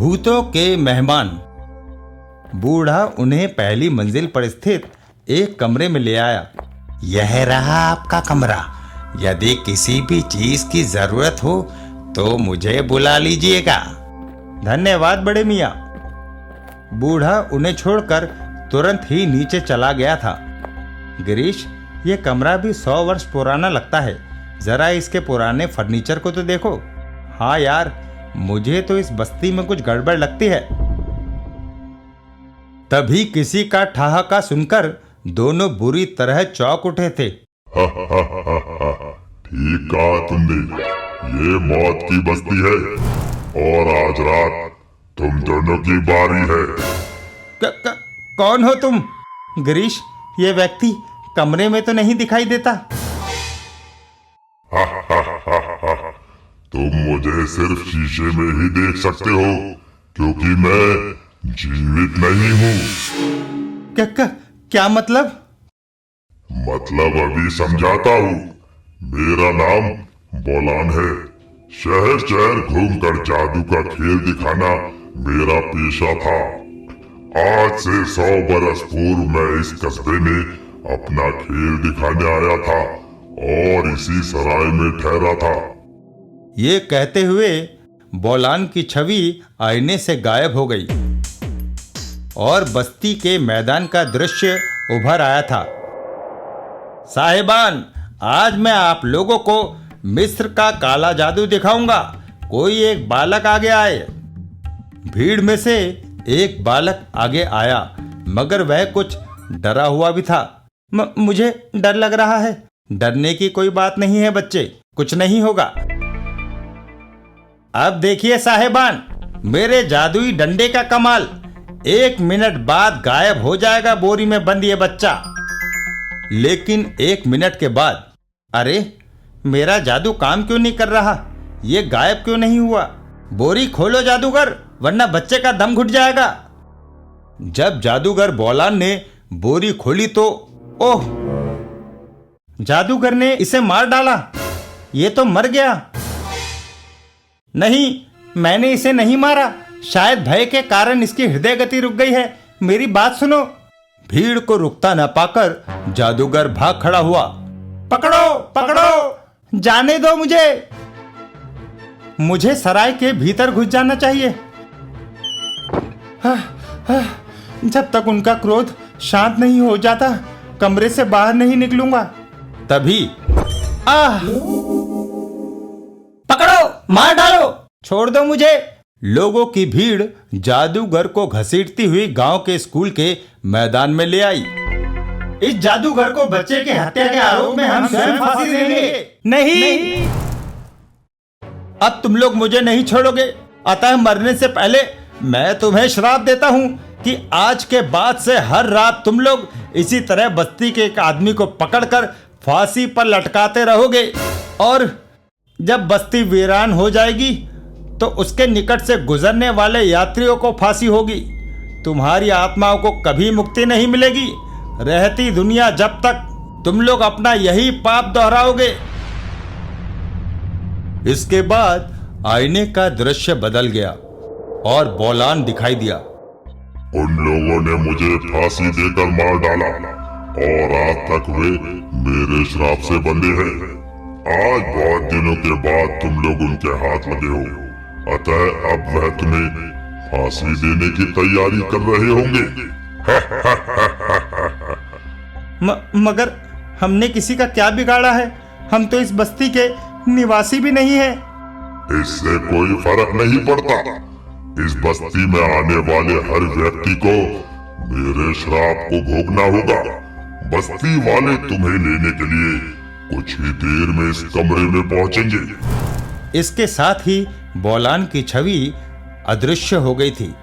भूतों के मेहमान। बूढ़ा उन्हें पहली मंजिल पर स्थित एक कमरे में ले आया। यह रहा आपका कमरा। यदि किसी भी चीज की जरूरत हो तो मुझे बुला लीजिएगा। धन्यवाद बड़े मियाँ। बूढ़ा उन्हें छोड़कर तुरंत ही नीचे चला गया था। गिरीश, ये कमरा भी 100 वर्ष पुराना लगता है। जरा इसके पुराने फर्नीचर को तो देखो। हाँ यार, मुझे तो इस बस्ती में कुछ गड़बड़ लगती है। तभी किसी का ठहाका सुनकर दोनों बुरी तरह चौंक उठे थे। ठीक कहा तुमने, ये मौत की बस्ती है और आज रात तुम दोनों की बारी है। कौन हो तुम? गिरीश, ये व्यक्ति कमरे में तो नहीं दिखाई देता। तुम मुझे सिर्फ शीशे में ही देख सकते हो क्योंकि मैं जीवित नहीं हूँ। क्या मतलब? मतलब अभी समझाता हूँ। मेरा नाम बोलान है। शहर शहर घूमकर जादू का खेल दिखाना मेरा पेशा था। आज से 100 बरस पूर्व मैं इस कस्बे में अपना खेल दिखाने आया था और इसी सराय में ठहरा था। ये कहते हुए बोलान की छवि आईने से गायब हो गई और बस्ती के मैदान का दृश्य उभर आया था। साहिबान, आज मैं आप लोगों को मिस्र का काला जादू दिखाऊंगा। कोई एक बालक आगे आए। भीड़ में से एक बालक आगे आया, मगर वह कुछ डरा हुआ भी था। मुझे डर लग रहा है। डरने की कोई बात नहीं है बच्चे, कुछ नहीं होगा। अब देखिए साहिबान, मेरे जादुई डंडे का कमाल। 1 मिनट बाद गायब हो जाएगा बोरी में बंद ये बच्चा। लेकिन 1 मिनट के बाद, अरे मेरा जादू काम क्यों नहीं कर रहा? ये गायब क्यों नहीं हुआ? बोरी खोलो जादूगर, वरना बच्चे का दम घुट जाएगा। जब जादूगर बोलान ने बोरी खोली तो ओह, जादूगर ने इसे मार डाला। ये तो मर गया। नहीं, मैंने इसे नहीं मारा। शायद भय के कारण इसकी हृदय गति रुक गई है। मेरी बात सुनो। भीड़ को रुकता न पाकर जादूगर भाग खड़ा हुआ। पकड़ो पकड़ो, जाने दो मुझे सराय के भीतर घुस जाना चाहिए। जब तक उनका क्रोध शांत नहीं हो जाता, कमरे से बाहर नहीं निकलूंगा। तभी पकड़ो, मार डालो, छोड़ दो मुझे। लोगों की भीड़ जादूगर को घसीटती हुई गांव के स्कूल के मैदान में ले आई। इस जादूगर को बच्चे की हत्या के आरोप में हम स्वयं फांसी देंगे। नहीं, अब तुम लोग मुझे नहीं छोड़ोगे। अतः मरने से पहले मैं तुम्हें श्राप देता हूं कि आज के बाद से हर रात तुम लोग इसी तरह बस्ती के एक आदमी को पकड़कर फांसी पर लटकाते रहोगे। और जब बस्ती वीरान हो जाएगी तो उसके निकट से गुजरने वाले यात्रियों को फांसी होगी। तुम्हारी आत्माओं को कभी मुक्ति नहीं मिलेगी। रहती दुनिया जब तक तुम लोग अपना यही पाप दोहराओगे। इसके बाद आईने का दृश्य बदल गया और बोलान दिखाई दिया। उन लोगों ने मुझे फांसी देकर मार डाला और आज तक वे मेरे श्राप से बंधे हैं। आज बहुत दिनों के बाद तुम लोग उनके हाथ लगे हो, अतः अब वह तुम्हें फांसी देने की तैयारी कर रहे होंगे। मगर हमने किसी का क्या बिगाड़ा है? हम तो इस बस्ती के निवासी भी नहीं हैं। इससे कोई फर्क नहीं पड़ता। इस बस्ती में आने वाले हर व्यक्ति को मेरे श्राप को भोगना होगा। बस्ती वाले तुम्हें लेने के लिए कुछ ही देर में इस कमरे में पहुंचेंगे। इसके साथ ही बोलान की छवि अदृश्य हो गई थी।